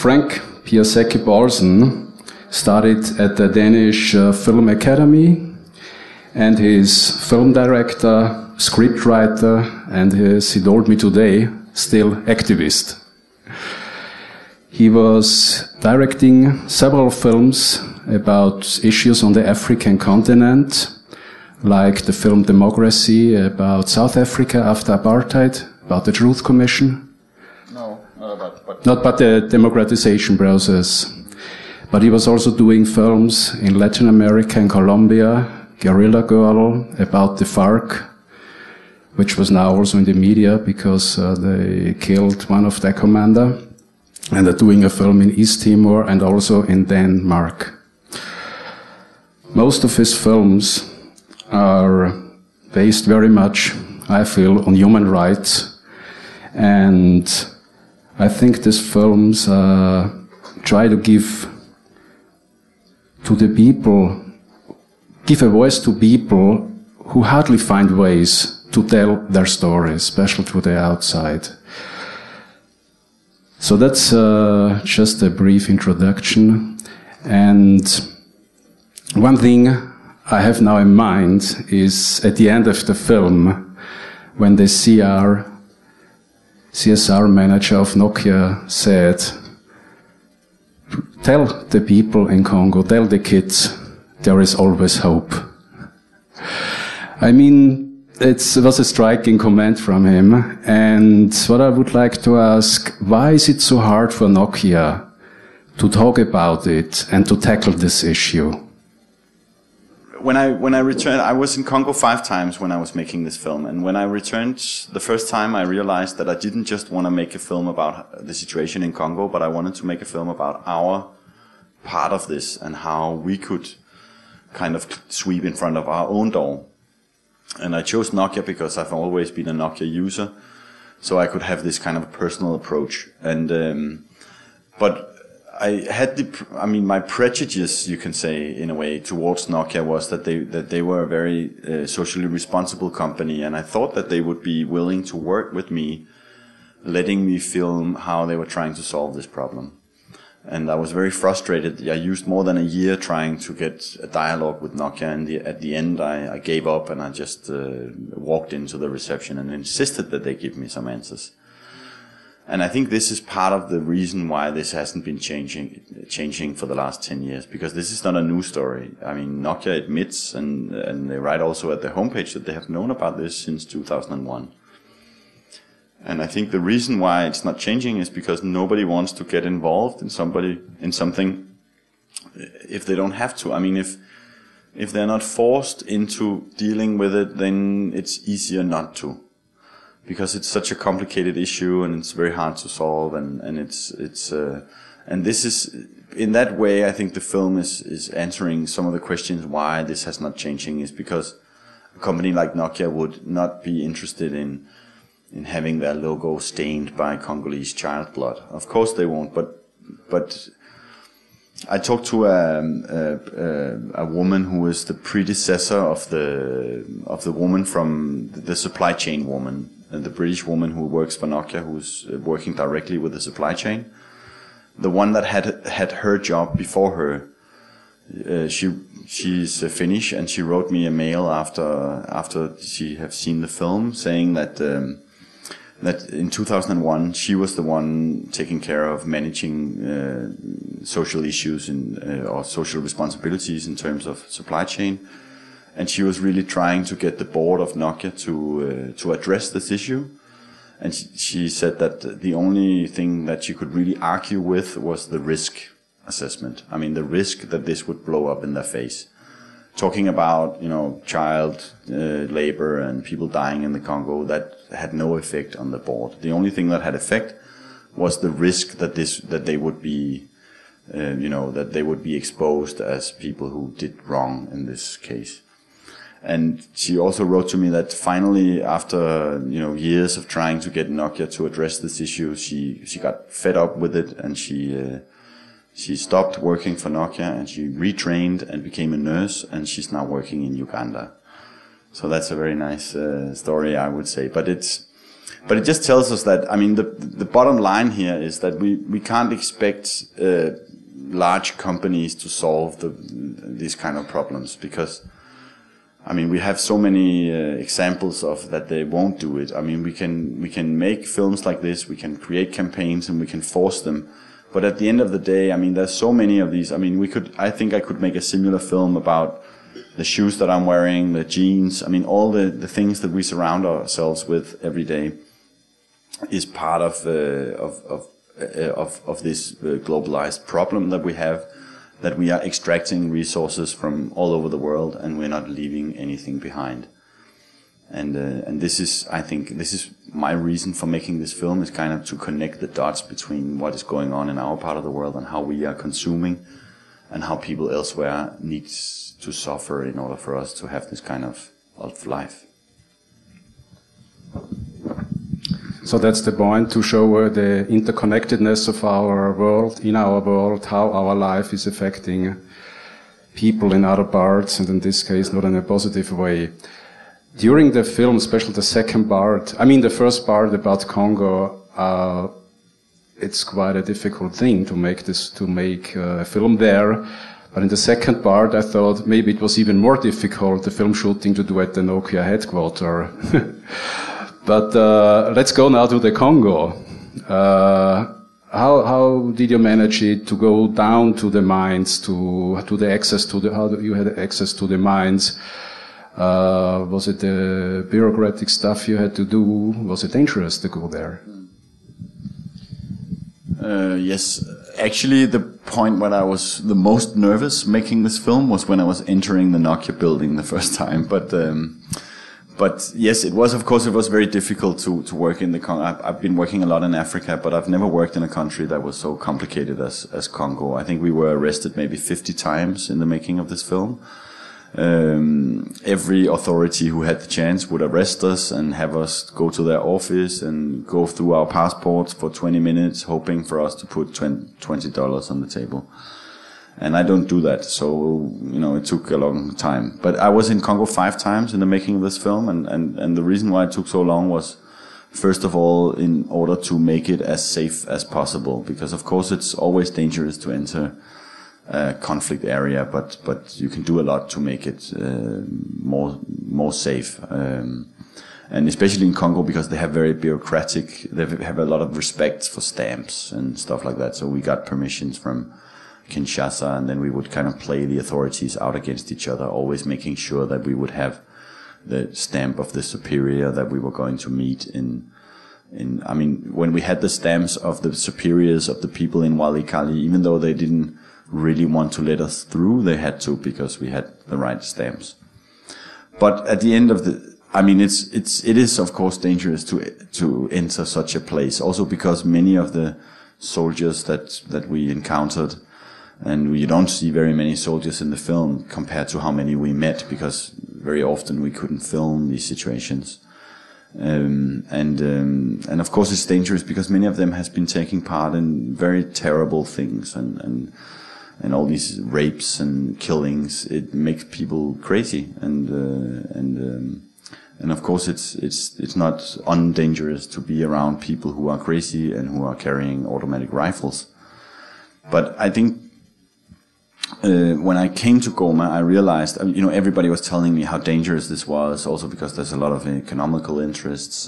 Frank Piasecki Poulsen studied at the Danish Film Academy, and his film director, scriptwriter, and he told me today, still activist. He was directing several films about issues on the African continent, like the film Democracy about South Africa after apartheid, about the Truth Commission. No, not about... Not about the democratization process. But he was also doing films in Latin America and Colombia, Guerrilla Girl, about the FARC, which was now also in the media because they killed one of their commander. And they're doing a film in East Timor and also in Denmark. Most of his films are based very much, I feel, on human rights. And I think these films try to give to the people, give a voice to people who hardly find ways to tell their stories, especially to the outside. So that's just a brief introduction. And one thing I have now in mind is at the end of the film, when the CSR manager of Nokia said, "Tell the people in Congo, tell the kids, there is always hope." I mean, it was a striking comment from him, and what I would like to ask, why is it so hard for Nokia to talk about it and to tackle this issue? When I returned, I was in Congo 5 times when I was making this film, and when I returned the first time, I realized that I didn't just want to make a film about the situation in Congo, but I wanted to make a film about our part of this and how we could kind of sweep in front of our own door. And I chose Nokia because I've always been a Nokia user, so I could have this kind of personal approach. And but I had my prejudice, you can say, in a way, towards Nokia was that they were a very socially responsible company, and I thought that they would be willing to work with me, letting me film how they were trying to solve this problem. And I was very frustrated. I used more than a year trying to get a dialogue with Nokia, and at the end I gave up, and I just walked into the reception and insisted that they give me some answers. And I think this is part of the reason why this hasn't been changing for the last 10 years, because this is not a new story. I mean, Nokia admits, and they write also at their homepage, that they have known about this since 2001. And I think the reason why it's not changing is because nobody wants to get involved in something if they don't have to. I mean, if they're not forced into dealing with it, then it's easier not to, because it's such a complicated issue and it's very hard to solve. And this is, in that way, I think the film is answering some of the questions why this has not changing, is because a company like Nokia would not be interested in having their logo stained by Congolese child blood. Of course they won't, but I talked to a woman who was the predecessor of the woman from the supply chain woman, the British woman who works for Nokia, who's working directly with the supply chain. The one that had her job before her, she's Finnish, and she wrote me a mail after she had seen the film, saying that in 2001 she was the one taking care of managing social issues or social responsibilities in terms of supply chain, and she was really trying to get the board of Nokia to address this issue. And she said that the only thing that she could really argue with was the risk assessment. I mean, the risk that this would blow up in their face. Talking about, child labor and people dying in the Congo, that had no effect on the board. The only thing that had effect was the risk that they would be, that they would be exposed as people who did wrong in this case. And she also wrote to me that finally, after years of trying to get Nokia to address this issue, she got fed up with it, and she stopped working for Nokia, and she retrained and became a nurse, and she's now working in Uganda. So that's a very nice story, I would say. But But it just tells us that, I mean, the bottom line here is that we can't expect large companies to solve these kind of problems, because, I mean, we have so many examples of that they won't do it. I mean, we can make films like this, we can create campaigns, and we can force them. But at the end of the day, I mean, there's so many of these. I mean, I think I could make a similar film about the shoes that I'm wearing, the jeans. I mean, all the things that we surround ourselves with every day is part of this globalized problem that we have, that we are extracting resources from all over the world and we're not leaving anything behind. And this is, I think, this is my reason for making this film, is kind of to connect the dots between what is going on in our part of the world and how we are consuming, and how people elsewhere needs to suffer in order for us to have this kind of life. So that's the point, to show the interconnectedness of our world, in our world, how our life is affecting people in other parts, and in this case not in a positive way. During the film, especially the second part, I mean the first part about Congo, it's quite a difficult thing to make a film there. But in the second part, I thought maybe it was even more difficult, the film shooting, to do at the Nokia headquarters. But let's go now to the Congo. How did you manage it to go down to the mines, to the access to the, how you had access to the mines? Was it the bureaucratic stuff you had to do? Was it dangerous to go there? Yes. Actually, the point when I was the most nervous making this film was when I was entering the Nokia building the first time. But yes, it was, of course, it was very difficult to work in the Congo. I've been working a lot in Africa, but I've never worked in a country that was so complicated as Congo. I think we were arrested maybe 50 times in the making of this film. Every authority who had the chance would arrest us and have us go to their office and go through our passports for 20 minutes, hoping for us to put $20 on the table. And I don't do that, so, you know, it took a long time. But I was in Congo 5 times in the making of this film, and the reason why it took so long was, first of all, in order to make it as safe as possible. Because, of course, it's always dangerous to enter a conflict area, but you can do a lot to make it more safe. And especially in Congo, because they have very bureaucratic, they have a lot of respect for stamps and stuff like that. So we got permissions from Kinshasa, and then we would kind of play the authorities out against each other, always making sure that we would have the stamp of the superior that we were going to meet in I mean, when we had the stamps of the superiors of the people in Walikali, even though they didn't really want to let us through, they had to, because we had the right stamps. But at the end of I mean, it is of course dangerous to enter such a place, also because many of the soldiers that we encountered, and you don't see very many soldiers in the film compared to how many we met, because very often we couldn't film these situations. And of course it's dangerous because many of them has been taking part in very terrible things, and all these rapes and killings. It makes people crazy, and of course it's not undangerous to be around people who are crazy and who are carrying automatic rifles. But I think when I came to Goma, I realized, you know, everybody was telling me how dangerous this was, also because there's a lot of economical interests,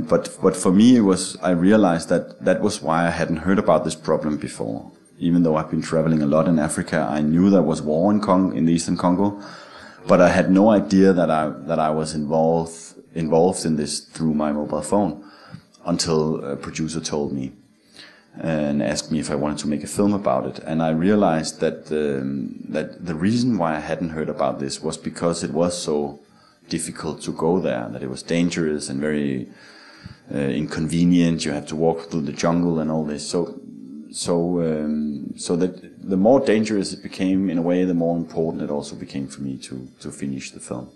but for me I realized that was why I hadn't heard about this problem before. Even though I've been traveling a lot in Africa, I knew there was war in the Eastern Congo, but I had no idea that I was involved in this through my mobile phone, until a producer told me and asked me if I wanted to make a film about it. And I realized that the reason why I hadn't heard about this was because it was so difficult to go there, that it was dangerous and very inconvenient. You had to walk through the jungle and all this. So that the more dangerous it became, in a way, the more important it also became for me to finish the film.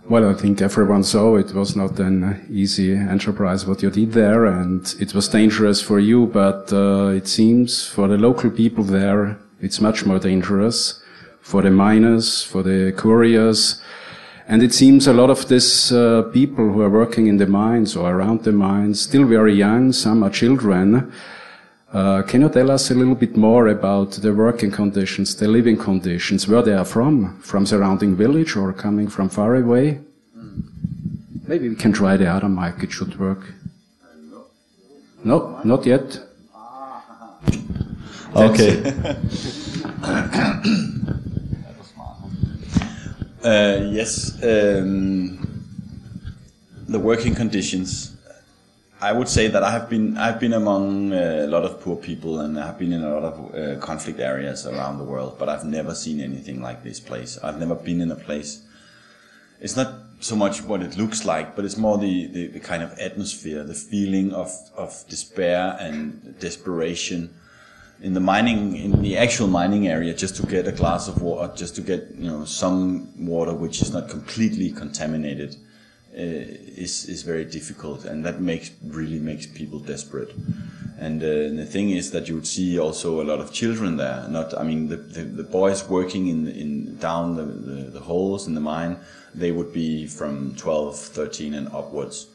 Well, I think everyone saw it was not an easy enterprise what you did there, and it was dangerous for you, but it seems for the local people there, it's much more dangerous. For the miners, for the couriers, And it seems a lot of these people who are working in the mines or around the mines, still very young, some are children. Can you tell us a little bit more about the working conditions, the living conditions, where they are from surrounding village or coming from far away? Maybe we can try the other mic, it should work. No, not yet. Okay. Yes, the working conditions. I would say that I've been among a lot of poor people, and I've been in a lot of conflict areas around the world, but I've never seen anything like this place. I've never been in a place. It's not so much what it looks like, but it's more the kind of atmosphere, the feeling of despair and desperation in the actual mining area, just to get a glass of water, just to get some water which is not completely contaminated. Is very difficult, and that really makes people desperate. And the thing is that you would see also a lot of children there. The boys working in down the holes in the mine, they would be from 12, 13 and upwards.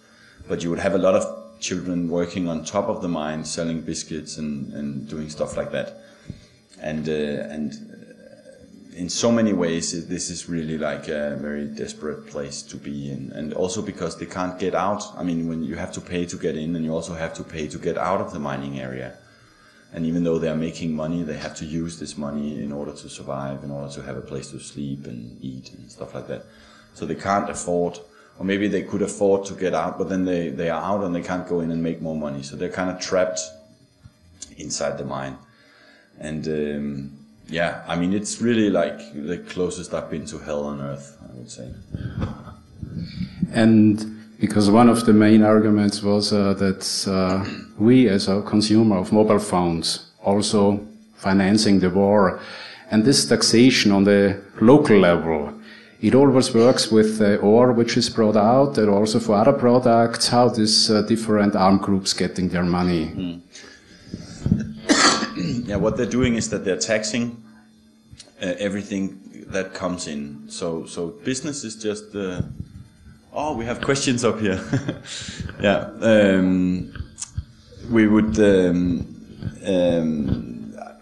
But you would have a lot of children working on top of the mine, selling biscuits and doing stuff like that. And in so many ways, this is really like a very desperate place to be in. And also because they can't get out. I mean, when you have to pay to get in, and you also have to pay to get out of the mining area. And even though they are making money, they have to use this money in order to survive, in order to have a place to sleep and eat and stuff like that. So they can't afford, or maybe they could afford to get out, but then they are out and they can't go in and make more money. So they're kind of trapped inside the mine. And yeah, I mean, it's really like the closest I've been to hell on earth, I would say. And because one of the main arguments was that we as a consumer of mobile phones also financing the war, and this taxation on the local level, it always works with the ore which is brought out, and also for other products, how these different armed groups getting their money. Mm. Yeah, what they're doing is that they're taxing everything that comes in. So business is just. Oh, we have questions up here. Yeah, we would.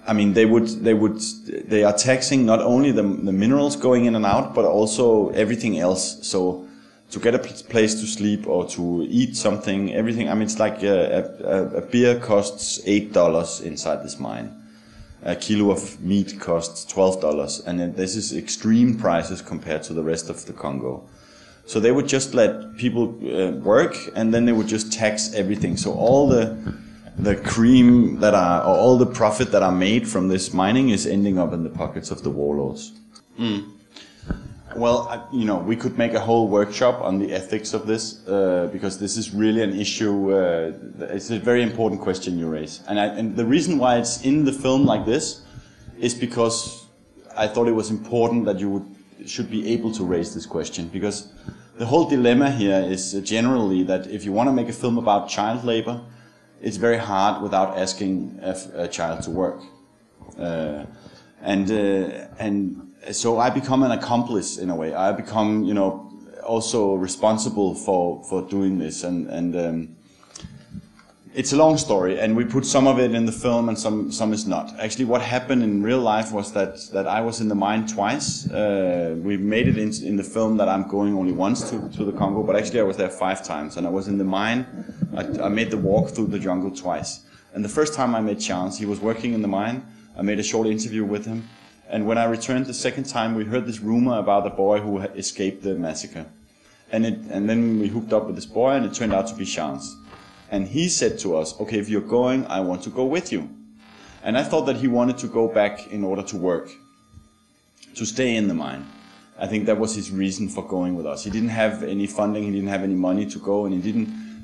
I mean, they are taxing not only the minerals going in and out, but also everything else. So to get a place to sleep or to eat something, everything. I mean, it's like a beer costs $8 inside this mine. A kilo of meat costs $12, and this is extreme prices compared to the rest of the Congo. So they would just let people work, and then they would just tax everything. So all the cream or all the profit that are made from this mining is ending up in the pockets of the warlords. Mm. Well, we could make a whole workshop on the ethics of this, because this is really an issue. It's a very important question you raise. And the reason why it's in the film like this is because I thought it was important that you should be able to raise this question. Because the whole dilemma here is generally that if you want to make a film about child labor, it's very hard without asking a child to work. So I become an accomplice in a way. I become, also responsible for doing this, and it's a long story. And we put some of it in the film, and some is not. Actually, what happened in real life was that I was in the mine twice. We made it in the film that I'm going only once to the Congo, but actually I was there 5 times, and I was in the mine. I made the walk through the jungle twice. And the first time I met Chance, he was working in the mine. I made a short interview with him. And when I returned the second time, we heard this rumor about a boy who had escaped the massacre. And then we hooked up with this boy, and it turned out to be Chance. And he said to us, okay, if you're going, I want to go with you. And I thought that he wanted to go back in order to work, to stay in the mine. I think that was his reason for going with us. He didn't have any funding, he didn't have any money to go, and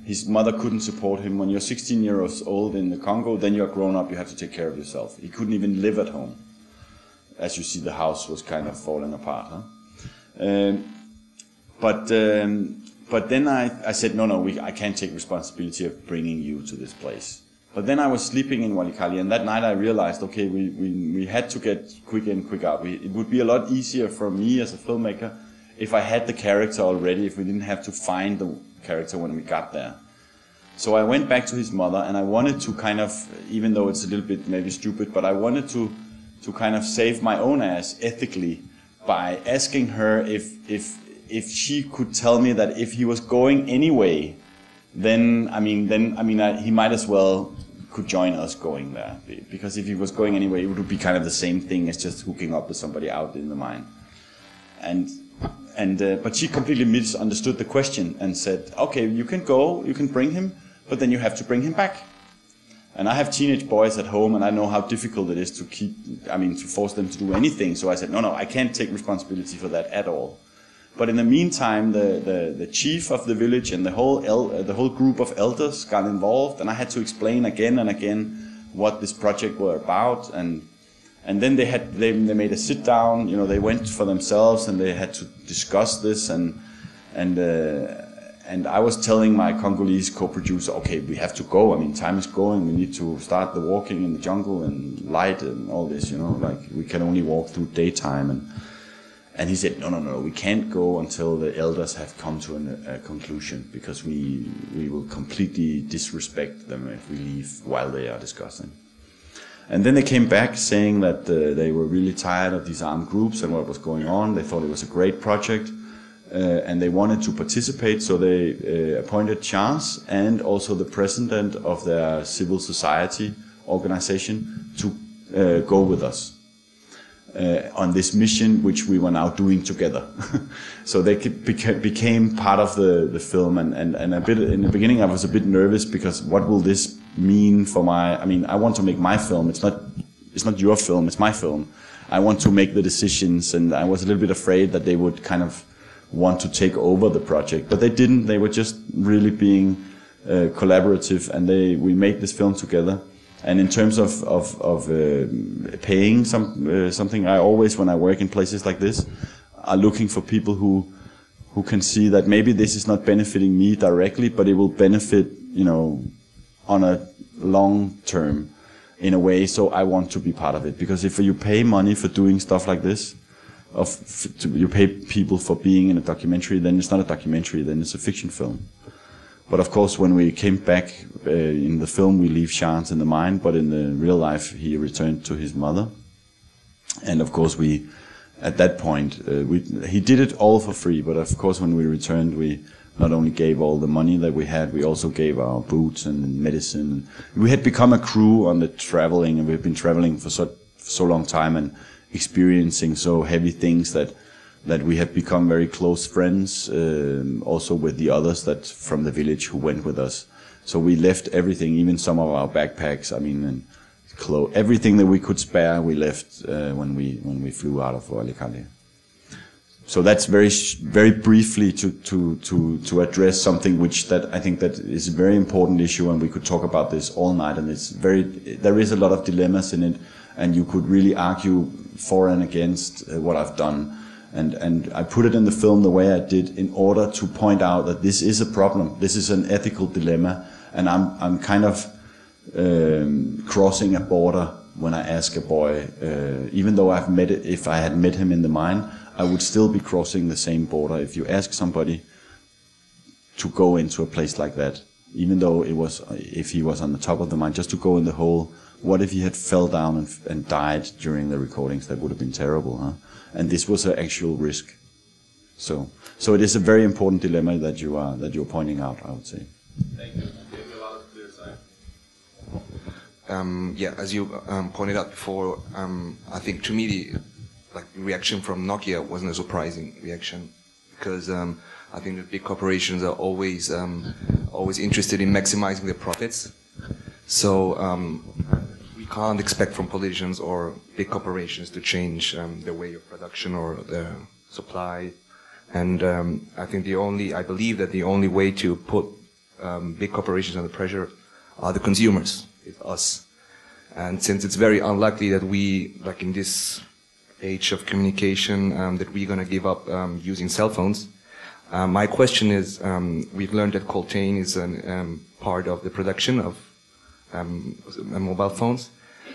his mother couldn't support him. When you're 16 years old in the Congo, then you're grown up, you have to take care of yourself. He couldn't even live at home. As you see, the house was kind of falling apart. Huh? But then I said, no, I can't take responsibility of bringing you to this place. But then I was sleeping in Walikali, and that night I realized, okay, we had to get quick in, quick out. It would be a lot easier for me as a filmmaker if I had the character already, if we didn't have to find the character when we got there. So I went back to his mother, and I wanted to kind of, even though it's a little bit maybe stupid, but I wanted to kind of save my own ass ethically by asking her if she could tell me that if he was going anyway, then he might as well could join us going there, because if he was going anyway, it would be kind of the same thing as just hooking up with somebody out in the mine. But she completely misunderstood the question and said, okay, you can go, you can bring him, but then you have to bring him back. And I have teenage boys at home, and I know how difficult it is to force them to do anything. So I said, no, I can't take responsibility for that at all. But in the meantime, the chief of the village and the whole group of elders got involved, and I had to explain again and again what this project were about. And then they made a sit down. You know, they went for themselves and they had to discuss this. And I was telling my Congolese co-producer, okay, we have to go. I mean, time is going. We need to start the walking in the jungle and light and all this. You know, like we can only walk through daytime. And he said, no, we can't go until the elders have come to a conclusion, because we will completely disrespect them if we leave while they are discussing. And then they came back saying that they were really tired of these armed groups and what was going on. They thought it was a great project, and they wanted to participate, so they appointed Charles and also the president of their civil society organization to go with us. On this mission, which we were now doing together. So they became part of the film, and a bit in the beginning I was a bit nervous, because what will this mean for I want to make my film. It's not your film, it's my film. I want to make the decisions, and I was a little bit afraid that they would kind of want to take over the project, but they didn't. They were just really being collaborative, and we made this film together. And in terms of paying something, I always, when I work in places like this, are looking for people who can see that maybe this is not benefiting me directly, but it will benefit, you know, on a long term in a way. So I want to be part of it, because if you pay money for doing stuff like this, you pay people for being in a documentary, then it's not a documentary, then it's a fiction film. But of course, when we came back in the film, we leave Charles in the mine, but in the real life, he returned to his mother. And of course, at that point, he did it all for free. But of course, when we returned, we not only gave all the money that we had, we also gave our boots and medicine. We had become a crew on the traveling, and we've been traveling for so long time and experiencing so heavy things that we had become very close friends, also with the others from the village who went with us. So we left everything, even some of our backpacks, and everything that we could spare, we left when we flew out of Illegality. So that's very briefly to address something that I think that is a very important issue, and we could talk about this all night. And there is a lot of dilemmas in it, and you could really argue for and against what I've done. And I put it in the film the way I did in order to point out that this is a problem. This is an ethical dilemma, and I'm kind of crossing a border when I ask a boy. Even though if I had met him in the mine, I would still be crossing the same border. If you ask somebody to go into a place like that, even though if he was on the top of the mine, just to go in the hole. What if he had fell down and died during the recordings? That would have been terrible, huh? And this was an actual risk. So it is a very important dilemma that you're pointing out, I would say. Thank you. Give me a lot of clear side. As you pointed out before, I think to me the reaction from Nokia wasn't a surprising reaction, because I think the big corporations are always interested in maximizing their profits. So we can't expect from politicians or big corporations to change their way of production or their supply. And I believe that the only way to put big corporations under pressure are the consumers, it's us. And since it's very unlikely that we, like in this age of communication, that we're going to give up using cell phones, my question is, we've learned that Coltan is part of the production of mobile phones.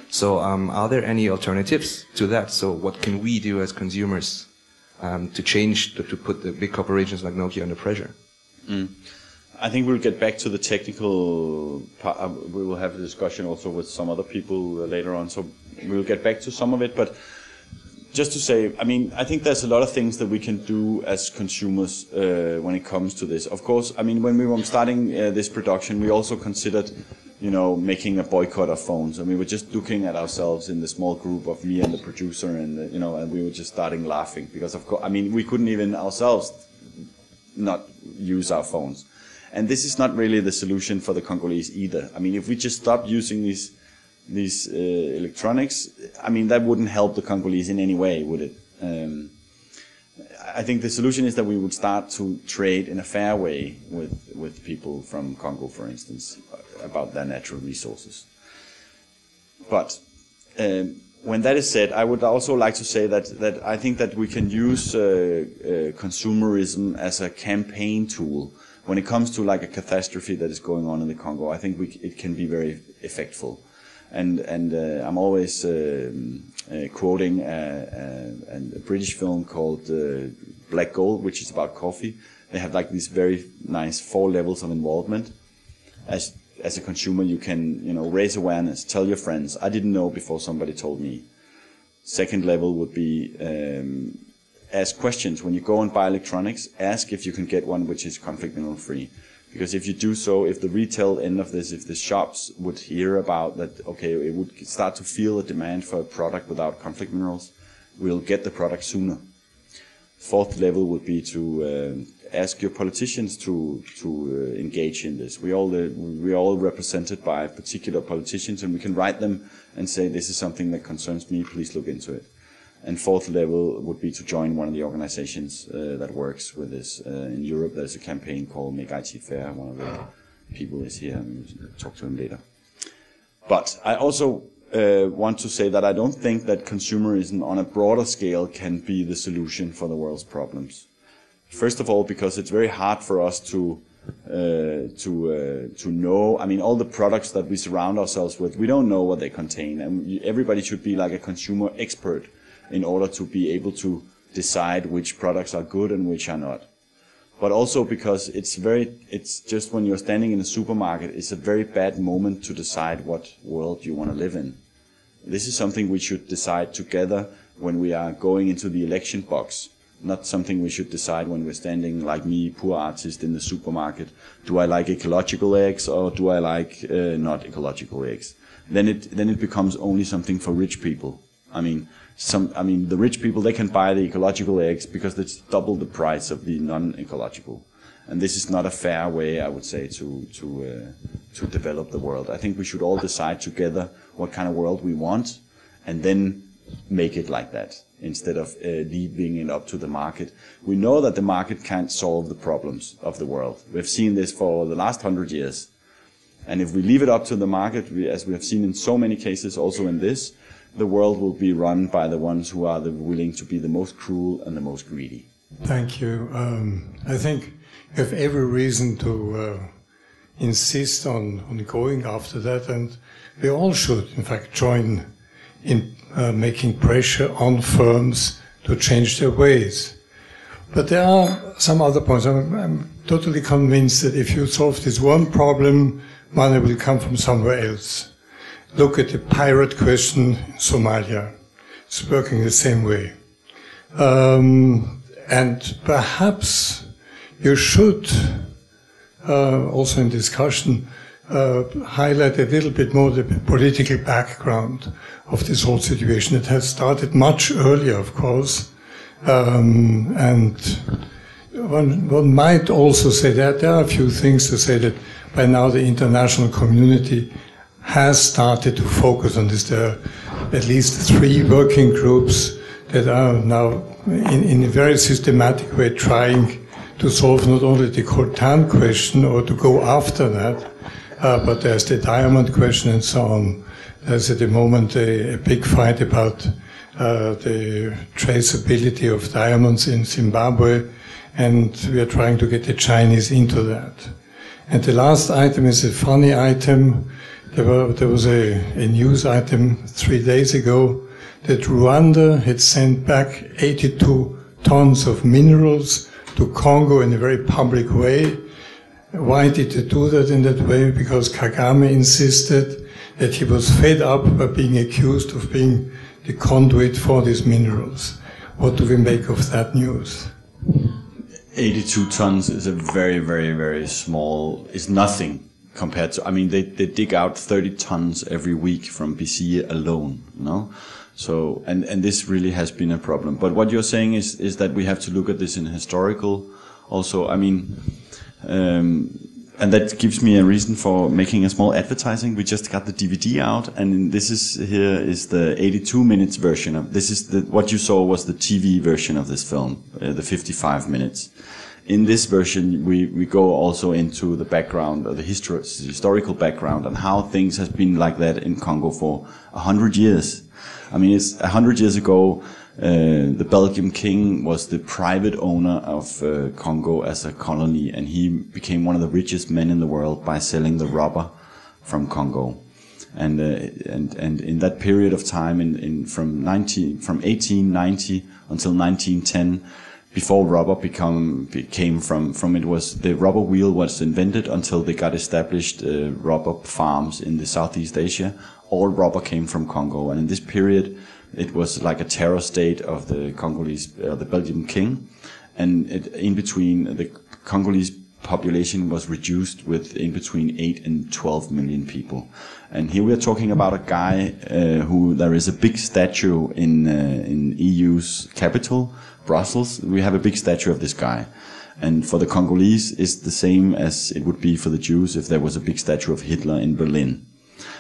So are there any alternatives to that? So what can we do as consumers to change, to put the big corporations like Nokia under pressure? I think we'll get back to the technical part. We will have a discussion also with some other people later on, so we'll get back to some of it. But just to say, I mean, I think there's a lot of things that we can do as consumers when it comes to this. Of course, I mean, when we were starting this production, we also considered, you know, making a boycott of phones. And we were just looking at ourselves in the small group of me and the producer, and you know, and we were just starting laughing because, of course, I mean, we couldn't even ourselves not use our phones. And this is not really the solution for the Congolese either. I mean, if we just stop using these electronics, I mean, that wouldn't help the Congolese in any way, would it? I think the solution is that we would start to trade in a fair way with people from Congo, for instance, about their natural resources. But when that is said, I would also like to say that I think that we can use consumerism as a campaign tool. When it comes to like a catastrophe that is going on in the Congo, I think it can be very effectful. And I'm always quoting a British film called Black Gold, which is about coffee. They have like these very nice 4 levels of involvement. As a consumer, you can, you know, raise awareness, tell your friends, I didn't know before somebody told me. Second level would be ask questions. When you go and buy electronics, ask if you can get one which is conflict mineral free. Because if you do so, if the retail end of this, if the shops would hear about that, okay, it would start to feel a demand for a product without conflict minerals, we'll get the product sooner. Fourth level would be to ask your politicians to engage in this. We are all represented by particular politicians, and we can write them and say, this is something that concerns me, please look into it. And fourth level would be to join one of the organizations that works with this. In Europe, there's a campaign called Make IT Fair. One of the people is here, and we'll talk to him later. But I also want to say that I don't think that consumerism on a broader scale can be the solution for the world's problems. First of all, because it's very hard for us to know. I mean, all the products that we surround ourselves with, we don't know what they contain, and everybody should be like a consumer expert in order to be able to decide which products are good and which are not. But also because it's just when you're standing in a supermarket, it's a very bad moment to decide what world you want to live in. This is something we should decide together when we are going into the election box, not something we should decide when we're standing like me, poor artist, in the supermarket. Do I like ecological eggs or do I like not ecological eggs? Then it becomes only something for rich people. I mean, the rich people, they can buy the ecological eggs because it's double the price of the non-ecological. And this is not a fair way, I would say, to develop the world. I think we should all decide together what kind of world we want and then make it like that instead of leaving it up to the market. We know that the market can't solve the problems of the world. We've seen this for the last 100 years. And if we leave it up to the market, as we have seen in so many cases, also in this, the world will be run by the ones who are willing to be the most cruel and the most greedy. Thank you. I think you have every reason to insist on going after that, and we all should, in fact, join in making pressure on firms to change their ways. But there are some other points. I'm totally convinced that if you solve this one problem, money will come from somewhere else. Look at the pirate question in Somalia. It's working the same way. And perhaps you should, also in discussion, highlight a little bit more the political background of this whole situation. It has started much earlier, of course. And one might also say that there are a few things to say that by now the international community has started to focus on this. There are at least 3 working groups that are now in a very systematic way trying to solve not only the Coltan question or to go after that, but there's the diamond question and so on. There's at the moment a big fight about the traceability of diamonds in Zimbabwe, and we are trying to get the Chinese into that. And the last item is a funny item. There was a news item 3 days ago that Rwanda had sent back 82 tons of minerals to Congo in a very public way. Why did they do that in that way? Because Kagame insisted that he was fed up by being accused of being the conduit for these minerals. What do we make of that news? 82 tons is a very, very, very small, is nothing compared to, I mean, they dig out 30 tons every week from BC alone, you know? So, and this really has been a problem. But what you're saying is that we have to look at this in historical also, I mean, and that gives me a reason for making a small advertising. We just got the DVD out, and this is here is the 82 minutes version of this. Is what you saw was the TV version of this film, the 55 minutes. In this version, we go also into the background, the historical background, and how things has been like that in Congo for 100 years. I mean, it's 100 years ago. The Belgian king was the private owner of Congo as a colony, and he became one of the richest men in the world by selling the rubber from Congo. And in that period of time, from 1890 until 1910, before rubber became from it was the rubber wheel was invented until they got established rubber farms in the Southeast Asia. All rubber came from Congo, and in this period, it was like a terror state of the Congolese, the Belgian king, and in between the Congolese population was reduced with in between 8 and 12 million people. And here we are talking about a guy who there is a big statue in EU's capital, Brussels. We have a big statue of this guy. And for the Congolese, it's the same as it would be for the Jews if there was a big statue of Hitler in Berlin.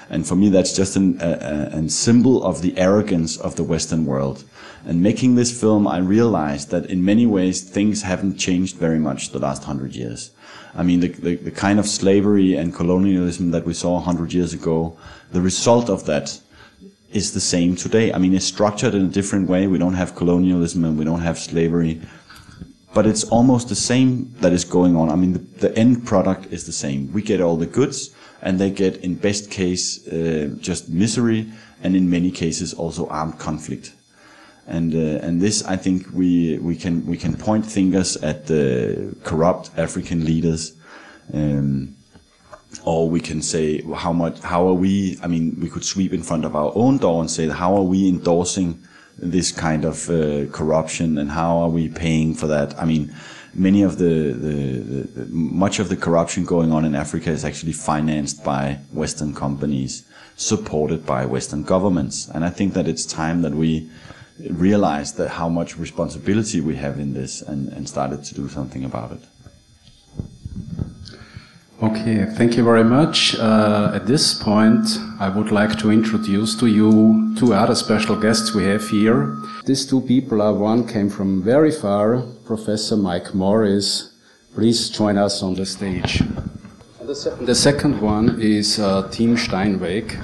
And for me, that's just a symbol of the arrogance of the Western world. And making this film, I realized that in many ways, things haven't changed very much the last 100 years. I mean, the kind of slavery and colonialism that we saw 100 years ago, the result of that is the same today. I mean, it's structured in a different way. We don't have colonialism and we don't have slavery. But it's almost the same that is going on. I mean, the end product is the same. We get all the goods, and they get, in best case, just misery, and in many cases also armed conflict. And this, I think, we can point fingers at the corrupt African leaders, or we can say how are we? I mean, we could sweep in front of our own door and say, how are we endorsing this kind of corruption, and how are we paying for that? I mean, many of much of the corruption going on in Africa is actually financed by Western companies, supported by Western governments. And I think that it's time that we realize that how much responsibility we have in this and started to do something about it. Okay, thank you very much. At this point, I would like to introduce to you two other special guests we have here. These two people are, one came from very far, Professor Mike Morris. Please join us on the stage. The second one is Team Steinweg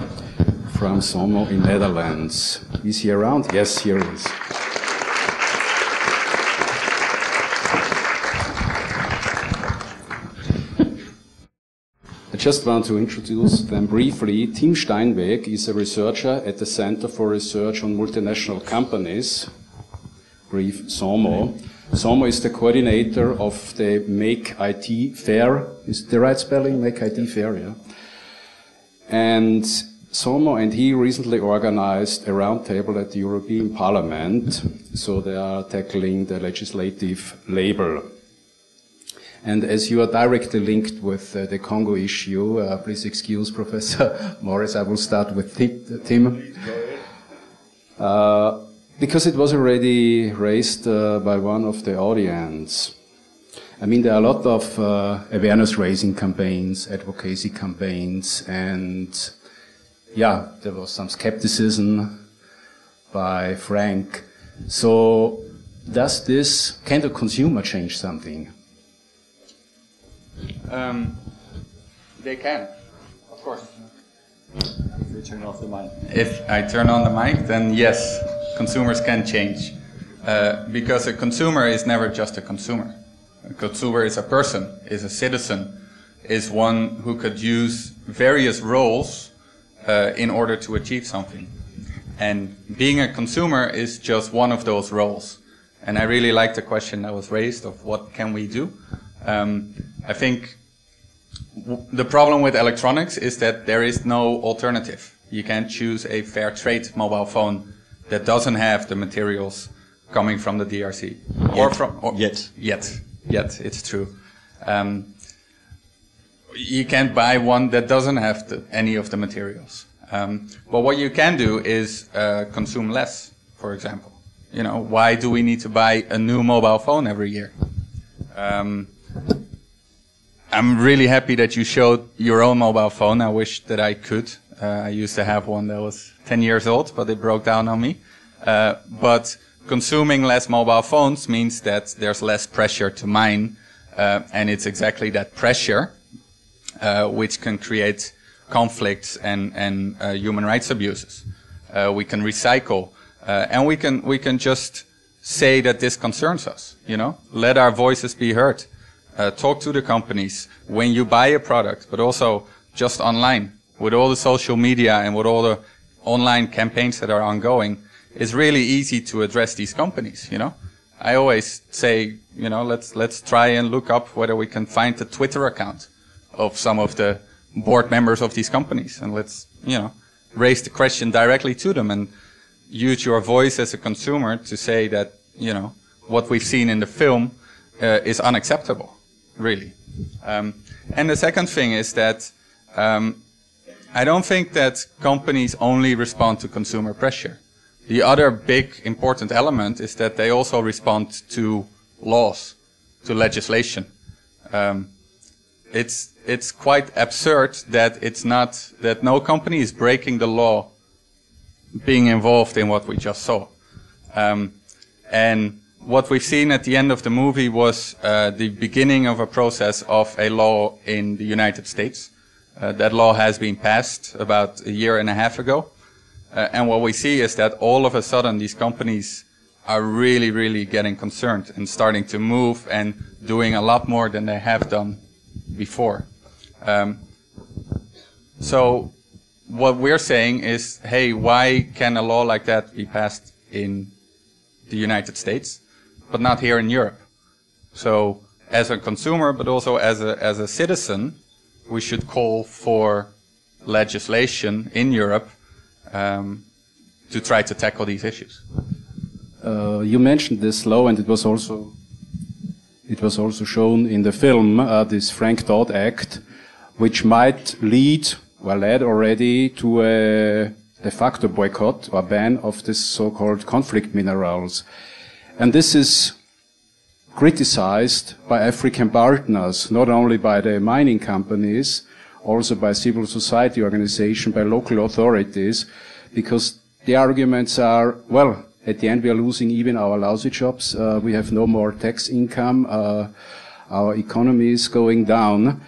from SOMO in Netherlands. Is he around? Yes, here he is. I just want to introduce them briefly. Team Steinweg is a researcher at the Center for Research on Multinational Companies, brief SOMO. SOMO is the coordinator of the Make IT Fair. Is the right spelling? Make IT Fair, yeah. And SOMO and he recently organized a roundtable at the European Parliament. So they are tackling the legislative label. And as you are directly linked with the Congo issue, please excuse Professor Morris, I will start with Tim. Because it was already raised by one of the audience. I mean, there are a lot of awareness-raising campaigns, advocacy campaigns, and yeah, there was some skepticism by Frank. So can the consumer change something? They can, of course. If you turn off the mic. If I turn on the mic, then yes, consumers can change. Because a consumer is never just a consumer. A consumer is a person, is a citizen, is one who could use various roles in order to achieve something. And being a consumer is just one of those roles. And I really like the question that was raised of what can we do. I think the problem with electronics is that there is no alternative. You can't choose a fair trade mobile phone that doesn't have the materials coming from the DRC. Yet, it's true. You can't buy one that doesn't have any of the materials. But what you can do is consume less, for example. You know, why do we need to buy a new mobile phone every year? I'm really happy that you showed your own mobile phone. I wish that I could. I used to have one that was 10 years old, but it broke down on me. But consuming less mobile phones means that there's less pressure to mine, and it's exactly that pressure which can create conflicts and human rights abuses. We can recycle, and we can just say that this concerns us. You know, let our voices be heard. Talk to the companies when you buy a product, but also just online with all the social media and with all the online campaigns that are ongoing. It's really easy to address these companies. You know, I always say, you know, let's try and look up whether we can find the Twitter account of some of the board members of these companies, and let's, you know, raise the question directly to them and use your voice as a consumer to say that, you know, what we've seen in the film is unacceptable, really. And the second thing is that I don't think that companies only respond to consumer pressure. The other big important element is that they also respond to laws, to legislation. It's quite absurd that no company is breaking the law being involved in what we just saw. And what we've seen at the end of the movie was the beginning of a process of a law in the United States. That law has been passed about a year and a half ago. And what we see is that all of a sudden these companies are really, really getting concerned and starting to move and doing a lot more than they have done before. So what we're saying is, hey, why can a law like that be passed in the United States, but not here in Europe? So as a consumer, but also as a citizen, we should call for legislation in Europe to try to tackle these issues. You mentioned this law, and it was also shown in the film, this Frank Dodd Act, which might lead, or led already, to a de facto boycott or ban of this so-called conflict minerals. And this is criticized by African partners, not only by the mining companies, also by civil society organizations, by local authorities, because the arguments are, well, at the end we are losing even our lousy jobs, we have no more tax income, our economy is going down.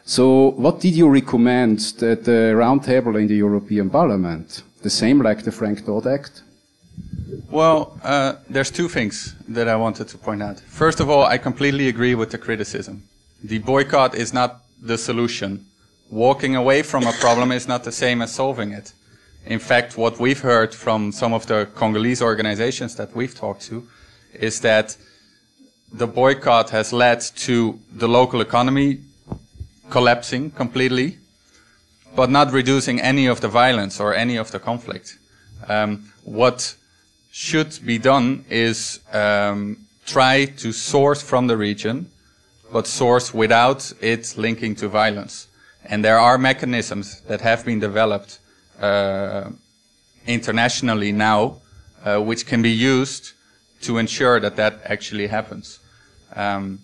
So what did you recommend at the round table in the European Parliament? The same like the Frank Dodd Act? Well, there's two things that I wanted to point out. First of all, I completely agree with the criticism. The boycott is not the solution. Walking away from a problem is not the same as solving it. In fact, what we've heard from some of the Congolese organizations that we've talked to is that the boycott has led to the local economy collapsing completely, but not reducing any of the violence or any of the conflict. What should be done is try to source from the region, but source without it linking to violence. And there are mechanisms that have been developed internationally now, which can be used to ensure that that actually happens. And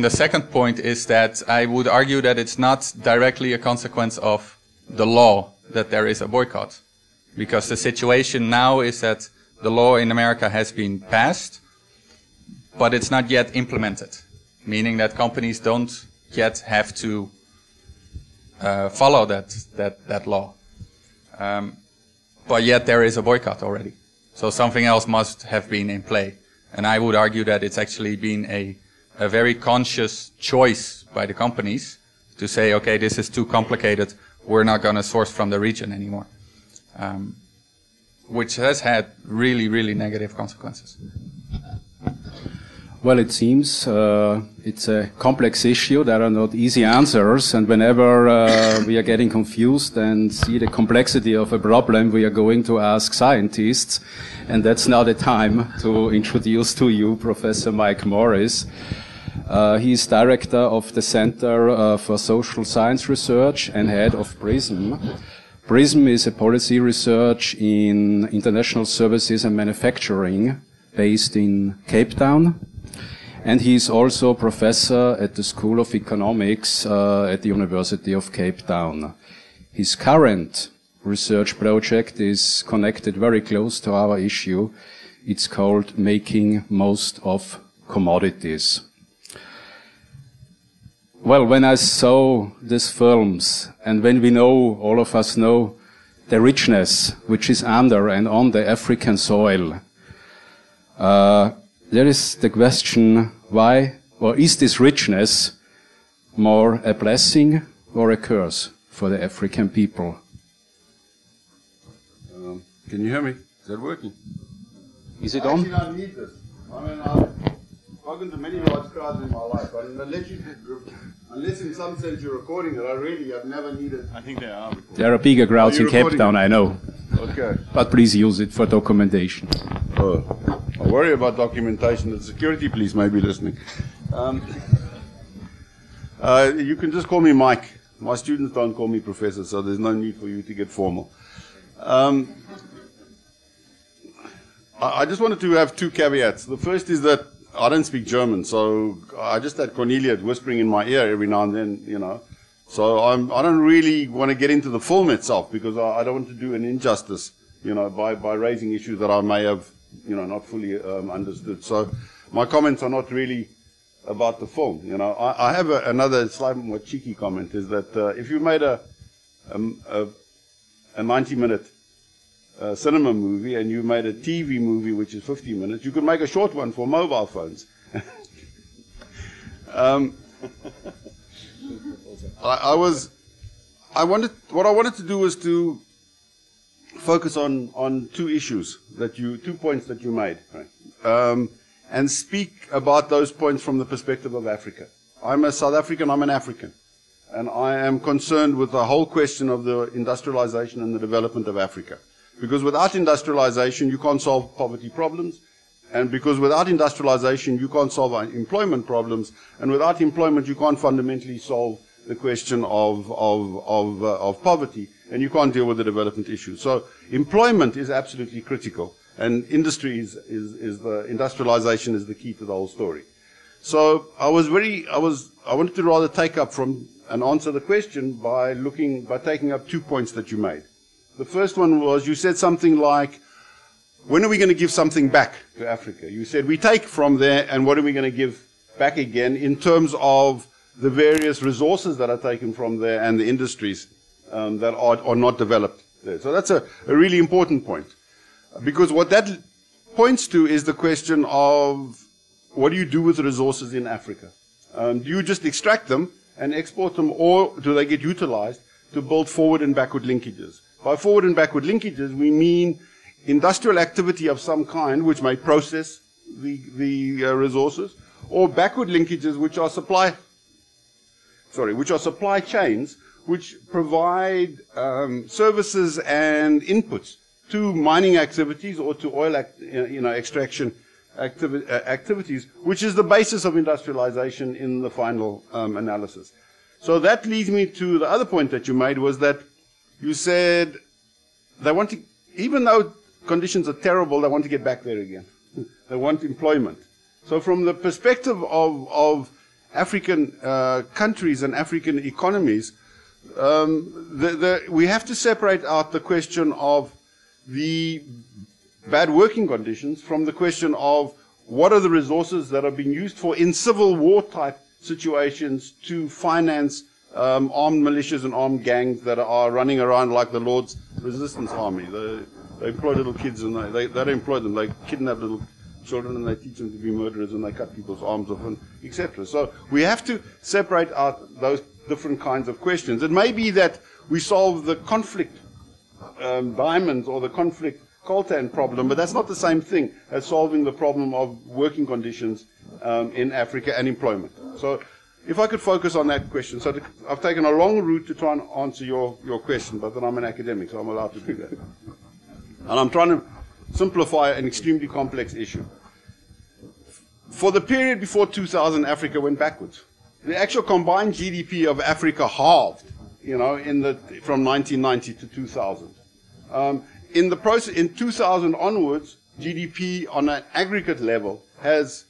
the second point is that I would argue that it's not directly a consequence of the law that there is a boycott. Because the situation now is that the law in America has been passed, but it's not yet implemented. Meaning that companies don't yet have to follow that law. But yet there is a boycott already. So something else must have been in play. And I would argue that it's actually been a very conscious choice by the companies to say, okay, this is too complicated, we're not going to source from the region anymore. which has had really, really negative consequences. Well, it seems it's a complex issue. There are not easy answers, and whenever we are getting confused and see the complexity of a problem, we are going to ask scientists, and that's now the time to introduce to you Professor Mike Morris. He is director of the Center for Social Science Research and head of PRISM. PRISM is a policy research in international services and manufacturing based in Cape Town. And he is also professor at the School of Economics at the University of Cape Town. His current research project is connected very close to our issue. It's called Making Most of Commodities. Well, when I saw these films, and when we know, all of us know, the richness which is under and on the African soil, there is the question, why, or is this richness more a blessing or a curse for the African people? Can you hear me? Is that working? Is it on? Actually, I need this. I mean, I've spoken to many large crowds in my life, but unless in some sense you're recording it, I've never needed. I think they are. There are bigger crowds in Cape Town, I know. Okay. But please use it for documentation. I worry about documentation. The security police may be listening. You can just call me Mike. My students don't call me professor, so there's no need for you to get formal. I just wanted to have two caveats. The first is that I don't speak German, so I just had Cornelia whispering in my ear every now and then, you know. So I don't really want to get into the film itself because I don't want to do an injustice, you know, by raising issues that I may have, you know, not fully understood. So my comments are not really about the film, you know. I have another slightly more cheeky comment, is that if you made a 90-minute cinema movie and you made a TV movie which is 50 minutes, you could make a short one for mobile phones. What I wanted to do was to focus on two points that you made, right? And speak about those points from the perspective of Africa. I'm a South African, I'm an African, and I am concerned with the whole question of the industrialization and the development of Africa. Because without industrialization, you can't solve poverty problems, and because without industrialization, you can't solve employment problems, and without employment, you can't fundamentally solve the question of poverty, and you can't deal with the development issues. So employment is absolutely critical, and industry industrialization is the key to the whole story. So I wanted to rather take up from and answer the question by taking up 2 points that you made. The first one was, you said something like, when are we going to give something back to Africa? You said, we take from there, and what are we going to give back again in terms of the various resources that are taken from there and the industries that are not developed there. So that's a really important point. Because what that points to is the question of, what do you do with the resources in Africa? Do you just extract them and export them, or do they get utilized to build forward and backward linkages? By forward and backward linkages, we mean industrial activity of some kind, which may process the resources, or backward linkages, which are supply chains, which provide services and inputs to mining activities or to oil extraction activities, which is the basis of industrialization in the final analysis. So that leads me to the other point that you made, was that you said they want to, even though conditions are terrible, they want to get back there again. They want employment. So from the perspective of African countries and African economies, we have to separate out the question of the bad working conditions from the question of what are the resources that are being used for in civil war type situations to finance armed militias and armed gangs that are running around like the Lord's Resistance Army. They employ little kids, and they don't employ them. They kidnap little children and they teach them to be murderers, and they cut people's arms off, and etc. So we have to separate out those different kinds of questions. It may be that we solve the conflict diamonds or the conflict coltan problem, but that's not the same thing as solving the problem of working conditions in Africa and employment. So if I could focus on that question. So I've taken a long route to try and answer your question, but then I'm an academic, so I'm allowed to do that. And I'm trying to simplify an extremely complex issue. For the period before 2000, Africa went backwards. The actual combined GDP of Africa halved, from 1990 to 2000. In the process, in 2000 onwards, GDP on an aggregate level has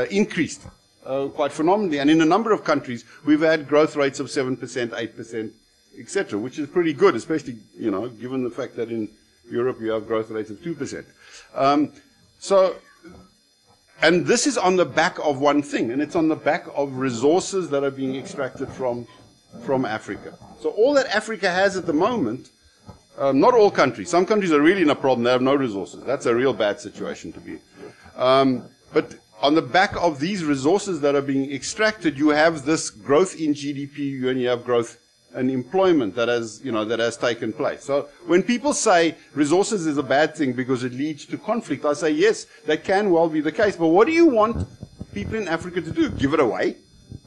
increased quite phenomenally. And in a number of countries, we've had growth rates of 7%, 8%, etc., which is pretty good, especially, given the fact that in Europe you have growth rates of 2%. And this is on the back of one thing, and it's on the back of resources that are being extracted from Africa. So all that Africa has at the moment, not all countries, some countries are really in a problem, they have no resources. That's a real bad situation to be in. But on the back of these resources that are being extracted, you have this growth in GDP, and you have growth and employment that has taken place. So when people say resources is a bad thing because it leads to conflict, I say yes, that can well be the case. But what do you want people in Africa to do? Give it away?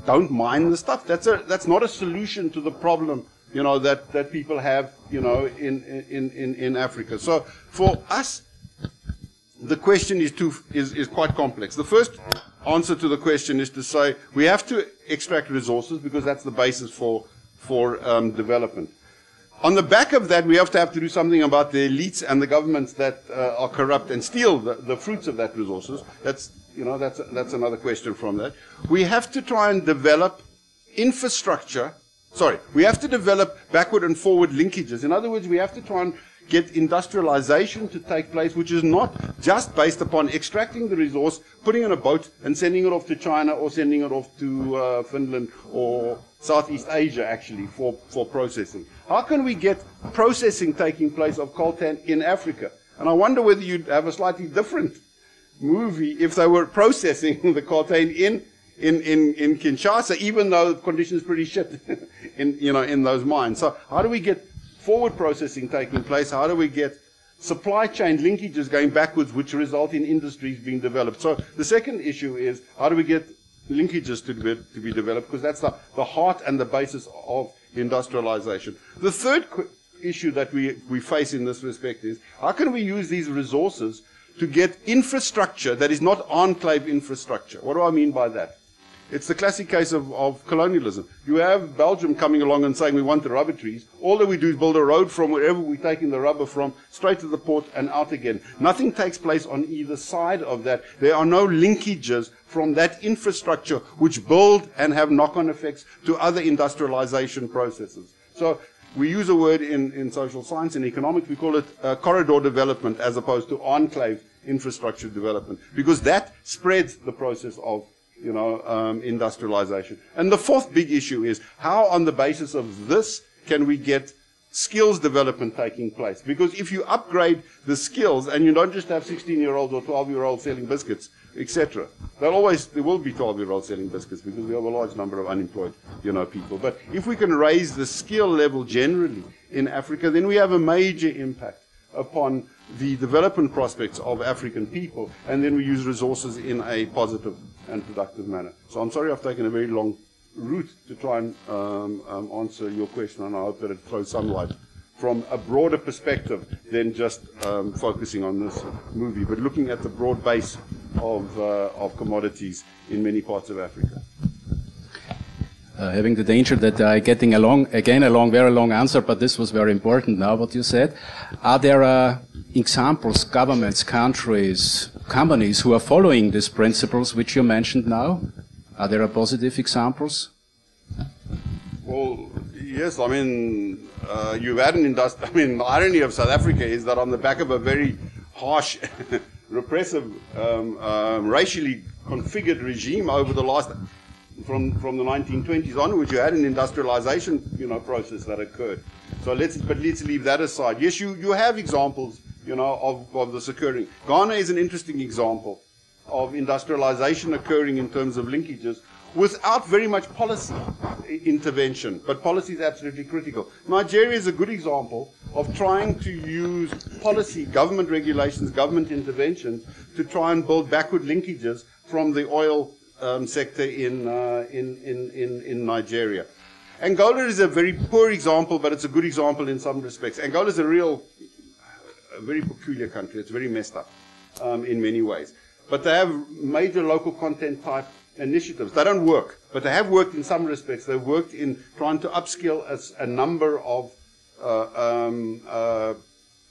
Don't mine the stuff. That's not a solution to the problem, that people have, in Africa. So for us, the question is quite complex. The first answer to the question is to say we have to extract resources because that's the basis for development. On the back of that, we have to do something about the elites and the governments that are corrupt and steal the fruits of that resources. That's another question from that. We have to try and develop infrastructure. We have to develop backward and forward linkages. In other words, we have to try and get industrialization to take place, which is not just based upon extracting the resource, putting it in a boat and sending it off to China or sending it off to Finland or Southeast Asia, actually, for processing. How can we get processing taking place of coltan in Africa? And I wonder whether you'd have a slightly different movie if they were processing the coltan in Kinshasa, even though the conditions are pretty shit in those mines. So how do we get forward processing taking place? How do we get supply chain linkages going backwards, which result in industries being developed? So the second issue is how do we get linkages to be developed, because that's the heart and the basis of industrialization. The third issue that we face in this respect is how can we use these resources to get infrastructure that is not enclave infrastructure? What do I mean by that? It's the classic case of colonialism. You have Belgium coming along and saying we want the rubber trees. All that we do is build a road from wherever we're taking the rubber from, straight to the port and out again. Nothing takes place on either side of that. There are no linkages from that infrastructure which build and have knock-on effects to other industrialization processes. So we use a word in social science and economics, we call it corridor development as opposed to enclave infrastructure development, because that spreads the process of industrialization. And the fourth big issue is how, on the basis of this, can we get skills development taking place? Because if you upgrade the skills and you don't just have 16-year-olds or 12-year-olds selling biscuits, etc., there will be 12-year-olds selling biscuits because we have a large number of unemployed, people. But if we can raise the skill level generally in Africa, then we have a major impact upon the development prospects of African people, and then we use resources in a positive and productive manner. So I'm sorry I've taken a very long route to try and answer your question, and I hope that it throws some light from a broader perspective than just focusing on this movie, but looking at the broad base of commodities in many parts of Africa. Having the danger that I'm getting a very long answer, but this was very important now, what you said. Are there examples, governments, countries, companies who are following these principles which you mentioned now? Are there positive examples? Well, yes, you've had the irony of South Africa is that on the back of a very harsh, repressive, racially configured regime over the last... From the 1920s onwards, you had an industrialization, process that occurred. So let's leave that aside. Yes, you have examples, of this occurring. Ghana is an interesting example of industrialization occurring in terms of linkages, without very much policy intervention. But policy is absolutely critical. Nigeria is a good example of trying to use policy, government regulations, government interventions to try and build backward linkages from the oil sector in Nigeria. Angola is a very poor example, but it's a good example in some respects. Angola is a very peculiar country. It's very messed up in many ways. But they have major local content type initiatives. They don't work, but they have worked in some respects. They've worked in trying to upskill a number of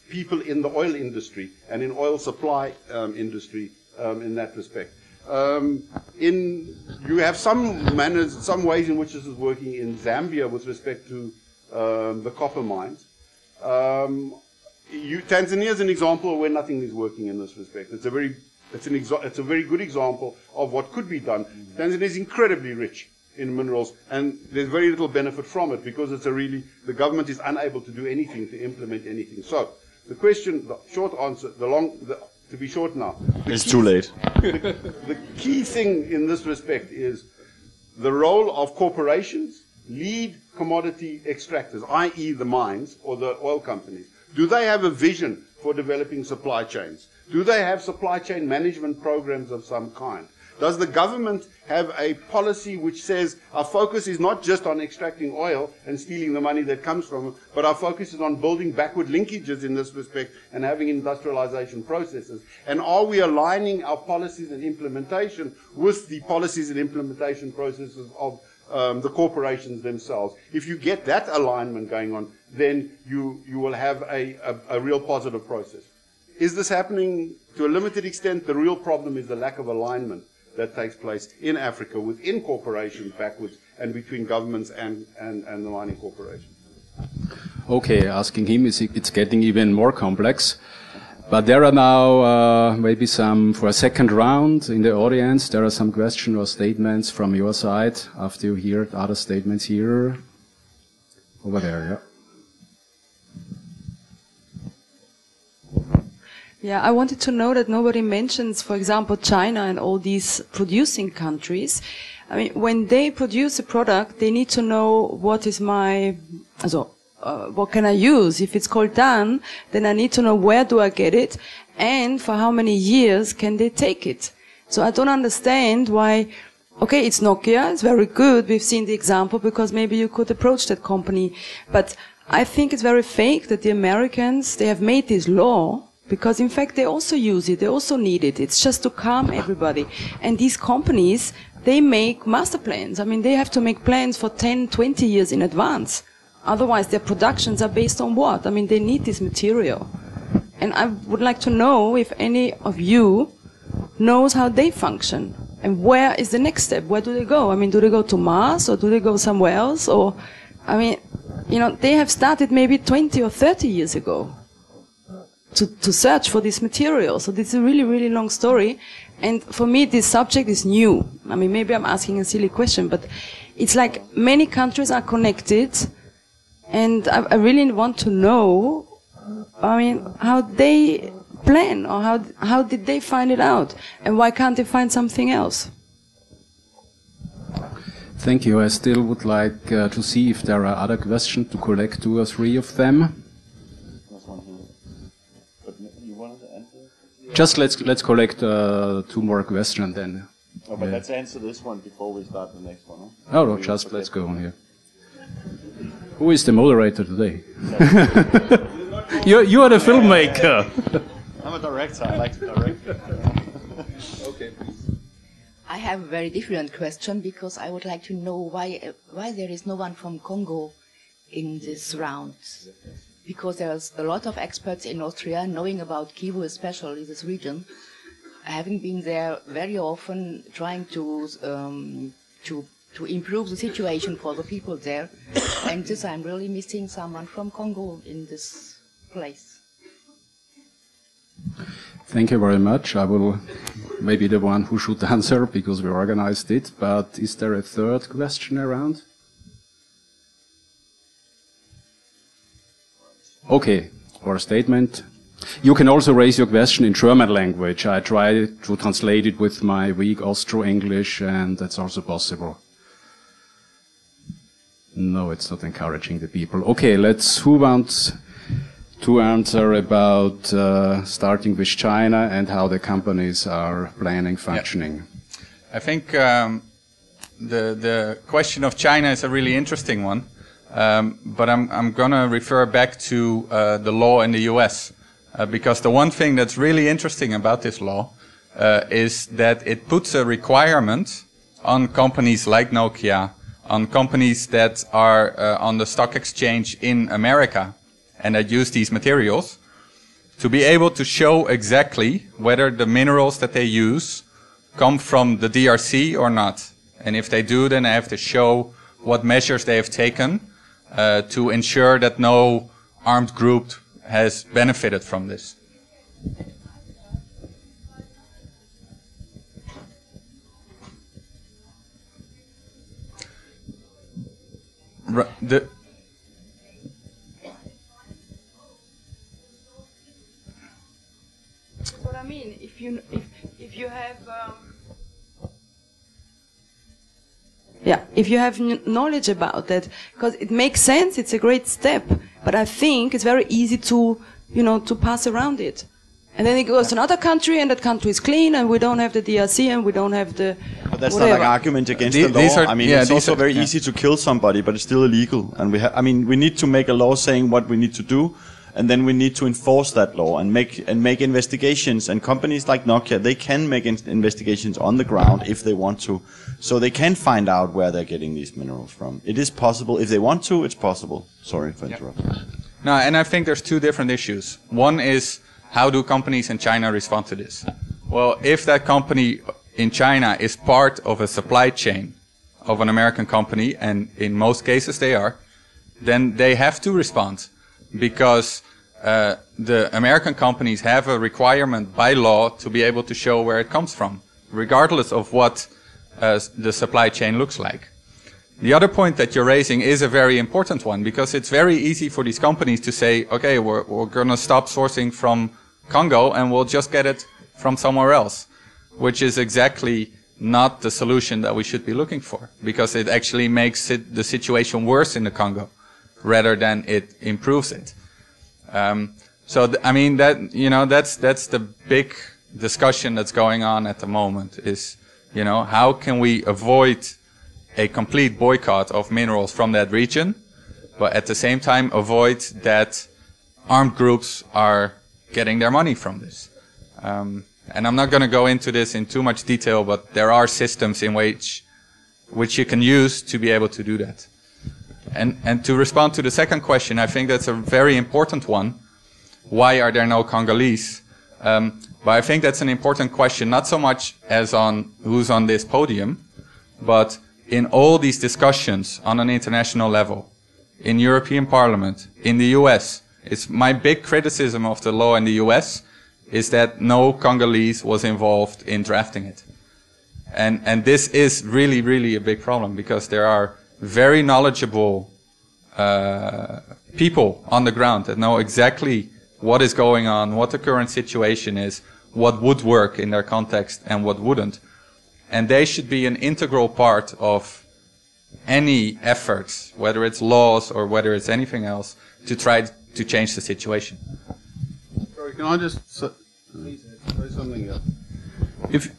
people in the oil industry and in oil supply industry in that respect. You have some ways in which this is working in Zambia with respect to the copper mines. Tanzania is an example where nothing is working in this respect. It's a very good example of what could be done. Tanzania is incredibly rich in minerals, and there's very little benefit from it because the government is unable to do anything to implement anything. So the question, the short answer, to be short now. It's too late. The key thing in this respect is the role of corporations, lead commodity extractors, i.e. the mines or the oil companies. Do they have a vision for developing supply chains? Do they have supply chain management programs of some kind? Does the government have a policy which says our focus is not just on extracting oil and stealing the money that comes from it, but our focus is on building backward linkages in this respect and having industrialization processes? And are we aligning our policies and implementation with the policies and implementation processes of the corporations themselves? If you get that alignment going on, then you will have a real positive process. Is this happening to a limited extent? The real problem is the lack of alignment that takes place in Africa within corporations backwards and between governments and the mining corporations. Okay, asking him, it's getting even more complex. But there are now maybe for a second round in the audience, there are some questions or statements from your side after you hear other statements here. Over there, yeah. Yeah, I wanted to know that nobody mentions, for example, China and all these producing countries. I mean, when they produce a product, they need to know what can I use? If it's Coltan, then I need to know where do I get it and for how many years can they take it. So I don't understand why, okay, it's Nokia, it's very good, we've seen the example because maybe you could approach that company. But I think it's very fake that the Americans, they have made this law because in fact they also use it, they also need it. It's just to calm everybody. And these companies, they make master plans. I mean, they have to make plans for 10, 20 years in advance. Otherwise, their productions are based on what? I mean, they need this material. And I would like to know if any of you knows how they function. And where is the next step? Where do they go? I mean, do they go to Mars or do they go somewhere else? Or, I mean, you know, they have started maybe 20 or 30 years ago to search for this material. So this is a really, really long story. And for me, this subject is new. I mean, maybe I'm asking a silly question, but it's like many countries are connected. And I really want to know, I mean, how they plan or how did they find it out? And why can't they find something else? Thank you. I still would like to see if there are other questions, to collect 2 or 3 of them. Just let's collect 2 more questions then. Oh, but let's answer this one before we start the next one. Huh? Oh, no, just let's go on here. Who is the moderator today? you are the filmmaker. I'm a director. I like to direct. Okay, please. I have a very different question because I would like to know why there is no one from Congo in this round. Because there's a lot of experts in Austria knowing about Kivu, especially this region, having been there very often, trying to improve the situation for the people there. And this, I'm really missing someone from Congo in this place. Thank you very much. I will maybe the one who should answer because we organized it. But is there a third question around? Okay, or a statement. You can also raise your question in German language. I try to translate it with my weak Austro-English, and that's also possible. No, it's not encouraging the people. Okay, who wants to answer about starting with China and how the companies are planning functioning? Yeah. I think the question of China is a really interesting one, but I'm going to refer back to the law in the US. Because the one thing that's really interesting about this law is that it puts a requirement on companies like Nokia, on companies that are on the stock exchange in America and that use these materials, to be able to show exactly whether the minerals that they use come from the DRC or not. And if they do, then they have to show what measures they have taken to ensure that no armed group has benefited from this. What I mean, if you have if you have knowledge about that, because it makes sense, it's a great step, but I think it's very easy to, to pass around it. And then it goes to another country, and that country is clean, and we don't have the DRC, and we don't have the But that's whatever. not like an argument against the law. It's also very easy to kill somebody, but it's still illegal. And we need to make a law saying what we need to do, and then we need to enforce that law and make investigations. And companies like Nokia, they can make investigations on the ground if they want to, so they can find out where they're getting these minerals from. It is possible if they want to. It's possible. Sorry for interrupting. No, and I think there's two different issues. One is, how do companies in China respond to this? Well, if that company in China is part of a supply chain of an American company, and in most cases they are, then they have to respond, because the American companies have a requirement by law to be able to show where it comes from, regardless of what the supply chain looks like. The other point that you're raising is a very important one, because it's very easy for these companies to say, okay, we're going to stop sourcing from Congo and we'll just get it from somewhere else, which is exactly not the solution that we should be looking for, because it actually makes the situation worse in the Congo rather than it improves it. That's the big discussion that's going on at the moment is, how can we avoid a complete boycott of minerals from that region, but at the same time avoid that armed groups are getting their money from this. And I'm not going to go into this in too much detail, but there are systems in which you can use to be able to do that. And to respond to the second question, I think that's a very important one. Why are there no Congolese? But I think that's an important question, not so much as on who's on this podium, but in all these discussions on an international level, in European Parliament, in the US. It's my big criticism of the law in the US is that no Congolese was involved in drafting it. And this is really, really a big problem, because there are very knowledgeable people on the ground that know exactly what is going on, what the current situation is, what would work in their context and what wouldn't. And they should be an integral part of any efforts, whether it's laws or whether it's anything else, to try to change the situation. Sorry, can I just say something else? It's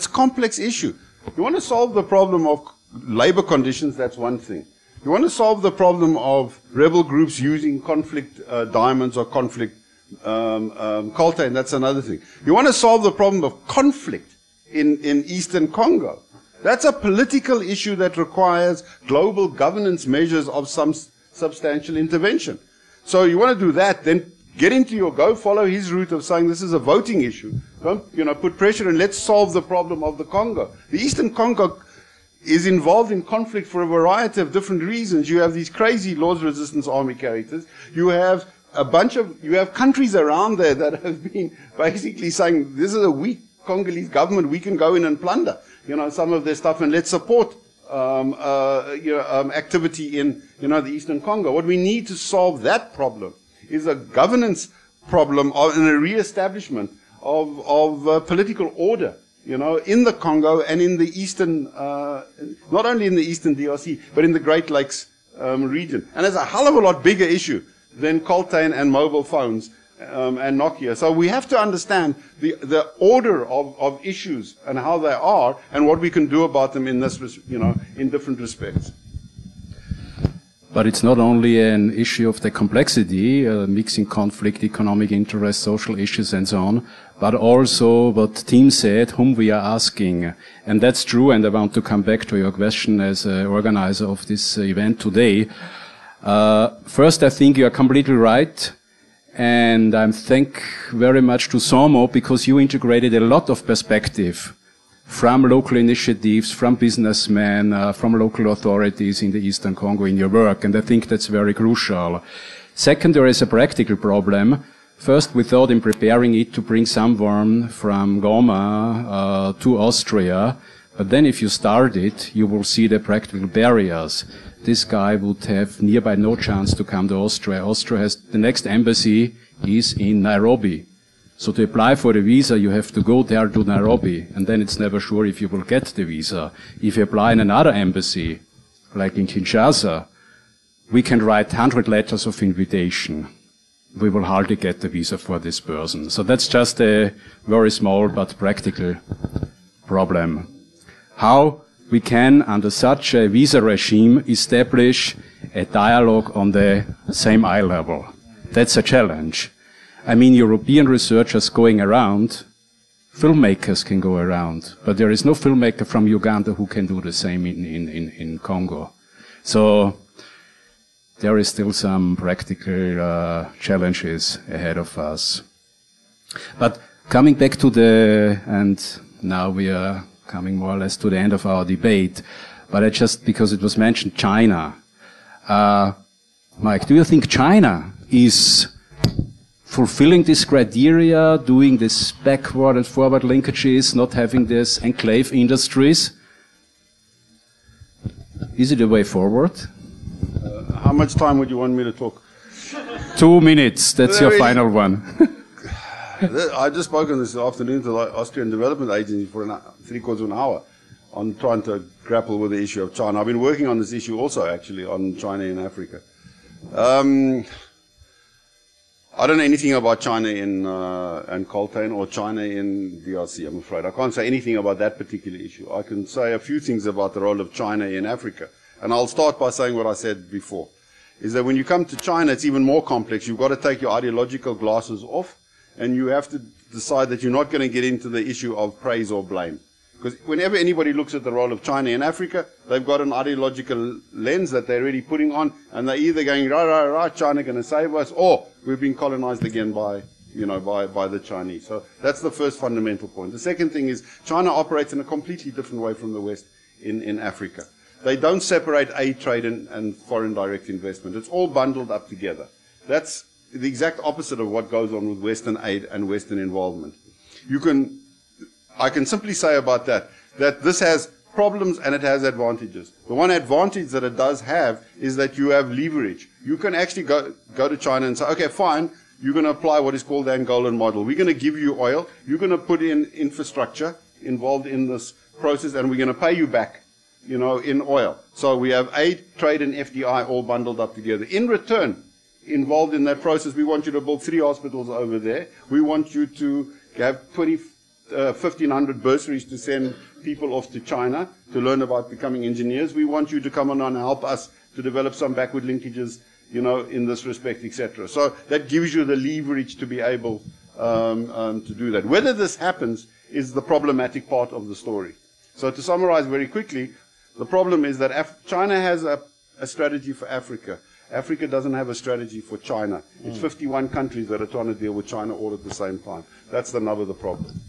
a complex issue. You want to solve the problem of labor conditions, that's one thing. You want to solve the problem of rebel groups using conflict diamonds or conflict coltan, that's another thing. You want to solve the problem of conflict in eastern Congo. That's a political issue that requires global governance measures of some substantial intervention. So you want to do that, then get into follow his route of saying this is a voting issue. Don't, put pressure and let's solve the problem of the Congo. The eastern Congo is involved in conflict for a variety of different reasons. You have these crazy Lord's resistance army characters. You have countries around there that have been basically saying, this is a weak Congolese government, we can go in and plunder, some of their stuff, and let's support, activity in, the eastern Congo. What we need to solve that problem is a governance problem and a re-establishment of political order, you know, in the Congo and in the eastern, not only in the eastern DRC, but in the Great Lakes region. And it's a hell of a lot bigger issue than Coltan and mobile phones and Nokia. So we have to understand the order of issues and how they are and what we can do about them in this, you know, in different respects. But it's not only an issue of the complexity, mixing conflict, economic interest, social issues and so on, but also what Tim said, whom we are asking. And that's true, and I want to come back to your question as an organizer of this event today. First, I think you are completely right, and I thank very much to SOMO because you integrated a lot of perspective from local initiatives, from businessmen, from local authorities in the Eastern Congo in your work, and I think that's very crucial. Second, there is a practical problem. First, we thought in preparing it to bring someone from Goma to Austria, but then if you start it, you will see the practical barriers. This guy would have nearby no chance to come to Austria. Austria has, the next embassy is in Nairobi. So to apply for the visa, you have to go there to Nairobi, and then it's never sure if you will get the visa. If you apply in another embassy, like in Kinshasa, we can write 100 letters of invitation. We will hardly get the visa for this person. So that's just a very small but practical problem. How we can, under such a visa regime, establish a dialogue on the same eye level. That's a challenge. I mean, European researchers going around, filmmakers can go around, but there is no filmmaker from Uganda who can do the same in Congo. So there is still some practical challenges ahead of us. But coming back to and now we are coming more or less to the end of our debate, but because it was mentioned China. Mike, do you think China is fulfilling this criteria, doing this backward and forward linkages, not having this enclave industries? Is it a way forward? How much time would you want me to talk? 2 minutes, that's your final one. I just spoke on this afternoon to the Austrian Development Agency for 3/4 of an hour on trying to grapple with the issue of China. I've been working on this issue also, actually, on China in Africa. I don't know anything about China and Coltan or China in DRC, I'm afraid. I can't say anything about that particular issue. I can say a few things about the role of China in Africa. And I'll start by saying what I said before, is that when you come to China, it's even more complex. You've got to take your ideological glasses off, and you have to decide that you're not going to get into the issue of praise or blame. Because whenever anybody looks at the role of China in Africa, they've got an ideological lens that they're really putting on, and they're either going, right, China going to save us, or we've been colonized again by the Chinese. So that's the first fundamental point. The second thing is China operates in a completely different way from the West in Africa. They don't separate aid, trade, and foreign direct investment. It's all bundled up together. That's the exact opposite of what goes on with Western aid and Western involvement. I can simply say about that this has problems and it has advantages. The one advantage that it does have is that you have leverage. You can actually go to China and say, okay, fine, you're going to apply what is called the Angolan model. We're going to give you oil. You're going to put in infrastructure involved in this process, and we're going to pay you back, in oil. So we have aid, trade, and FDI all bundled up together. In return, involved in that process, we want you to build 3 hospitals over there. We want you to have 1,500 bursaries to send people off to China to learn about becoming engineers. We want you to come on and help us to develop some backward linkages, in this respect, etc. So that gives you the leverage to be able to do that. Whether this happens is the problematic part of the story. So to summarize very quickly, the problem is that China has a strategy for Africa. Africa doesn't have a strategy for China. It's 51 countries that are trying to deal with China all at the same time. That's the nub of the problem.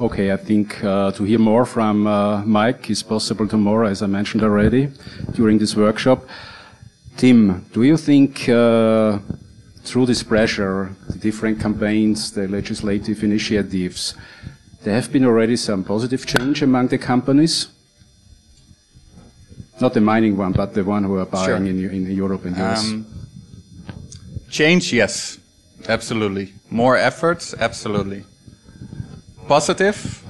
Okay, I think to hear more from Mike is possible tomorrow, as I mentioned already, during this workshop. Tim, do you think through this pressure, the different campaigns, the legislative initiatives, there have been already some positive change among the companies? Not the mining one, but the one who are buying in Europe and US. Change, yes, absolutely. More efforts, absolutely. Positive?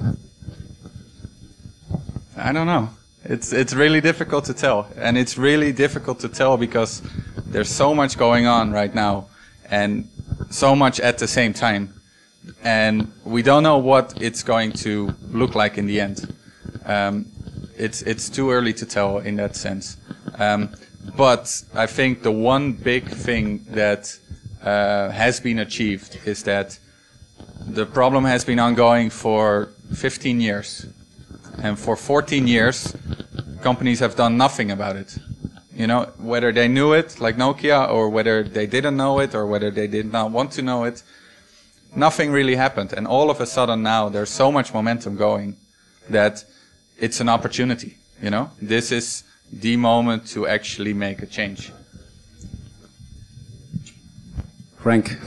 I don't know. It's really difficult to tell, and it's really difficult to tell because there's so much going on right now, and so much at the same time, and we don't know what it's going to look like in the end. It's too early to tell in that sense. But I think the one big thing that has been achieved is that the problem has been ongoing for 15 years. And for 14 years, companies have done nothing about it. You know, whether they knew it, like Nokia, or whether they didn't know it, or whether they did not want to know it, nothing really happened. And all of a sudden now, there's so much momentum going that it's an opportunity, you know? This is the moment to actually make a change. Frank,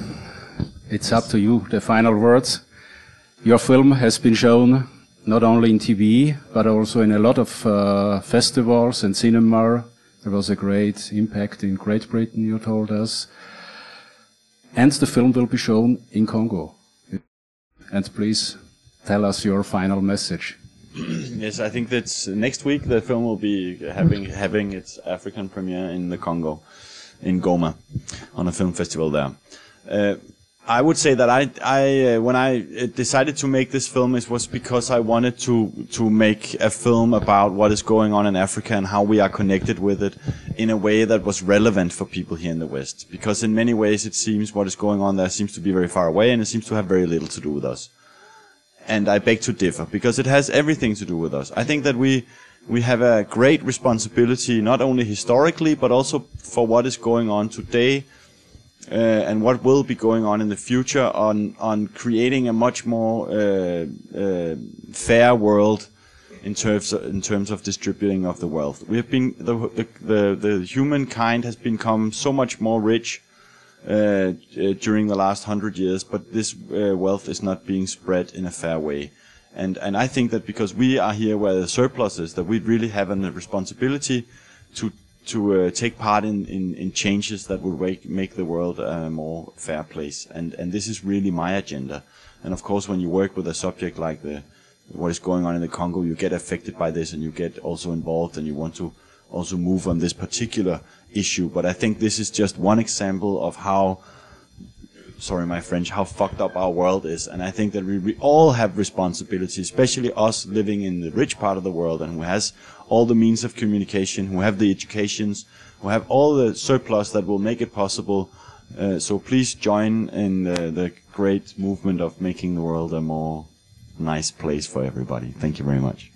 it's up to you, the final words. Your film has been shown not only in TV, but also in a lot of festivals and cinema. There was a great impact in Great Britain, you told us. And the film will be shown in Congo. And please tell us your final message. Yes, I think that's next week the film will be having its African premiere in the Congo, in Goma, on a film festival there. I would say that when I decided to make this film, it was because I wanted to make a film about what is going on in Africa and how we are connected with it in a way that was relevant for people here in the West. Because in many ways it seems what is going on there seems to be very far away, and it seems to have very little to do with us. And I beg to differ, because it has everything to do with us. I think that we have a great responsibility, not only historically, but also for what is going on today, and what will be going on in the future on creating a much more fair world in terms of distributing of the wealth. We have been the humankind has become so much more rich during the last 100 years, but this wealth is not being spread in a fair way. And I think that because we are here where the surplus is, that we really have a responsibility to take part in changes that will make the world a more fair place. And this is really my agenda. And of course, when you work with a subject like what is going on in the Congo, you get affected by this, and you get also involved, and you want to also move on this particular issue. But I think this is just one example of how, sorry my French, how fucked up our world is. And I think that we all have responsibility, especially us living in the rich part of the world, and who has all the means of communication, who have the educations, who have all the surplus that will make it possible. So please join in the great movement of making the world a more nice place for everybody. Thank you very much.